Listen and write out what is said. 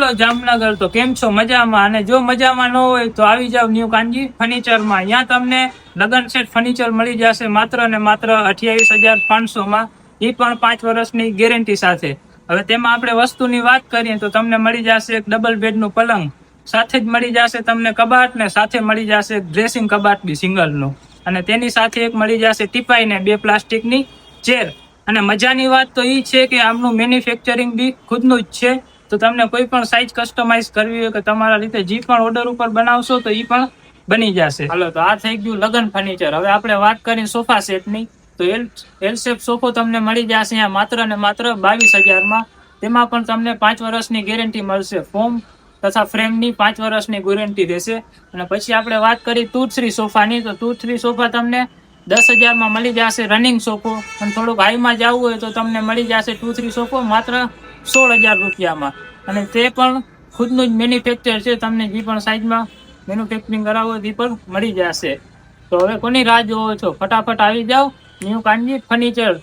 Hello Jamnagar, તો કેમ છો? મજામાં? અને જો મજામાં ન હોય તો આવી જાવ ન્યુ કાનજી ફર્નિચરમાં. અહીંયા તમને લગન સેટ ફર્નિચર મળી જશે માત્ર ને માત્ર 28,500 માં, એ પણ 5 વર્ષની ગેરંટી સાથે. હવે તેમાં આપણે વસ્તુની વાત કરીએ તો તમને મળી જશે એક ડબલ બેડનું પલંગ, સાથે જ મળી જશે તમને કબાટ, ને સાથે મળી જશે ડ્રેસિંગ કબાટ બી સિંગલનું, અને તેની સાથે એક મળી જશે ટીપાઈ ને 2 પ્લાસ્ટિકની ચેર. અને મજાની વાત તો એ છે કે આમનું મેન્યુફેક્ચરિંગ બી ખુદનું જ છે, તો તમને કોઈ પણ સાઇઝ કસ્ટમાઇઝ કરવી હોય કે તમારા રીતે જે પણ ઓર્ડર ઉપર બનાવશો તો એ પણ બની જશે. હાલો, તો આ થઈ ગયું લગન ફર્નિચર. હવે આપણે વાત કરીએ સોફા સેટની, તો એલ શેપ સોફો તમને મળી જશે અહીંયા માત્ર ને માત્ર 22,000 માં. તેમાં પણ તમને 5 વર્ષની ગેરંટી મળશે. ફોર્મ તથા ફ્રેમની 5 વર્ષની ગેરંટી રહેશે. અને પછી આપણે વાત કરી ટુ-3 સોફાની, તો ટુ-3 સોફા તમને 10,000 માં મળી જશે રનિંગ સોફો. અને થોડુંક હાઈમાં જવું હોય તો તમને મળી જશે ટુ-3 સોફો માત્ર 16,000 રૂપિયામાં. અને તે પણ ખુદનું જ મેન્યુફેક્ચર છે. તમને જે પણ સાઇઝમાં મેન્યુફેક્ચરિંગ કરાવો તે પણ મળી જશે. તો હવે કોની રાહ જોવો છો? ફટાફટ આવી જાઓ ન્યુ કાનજી ફર્નિચર.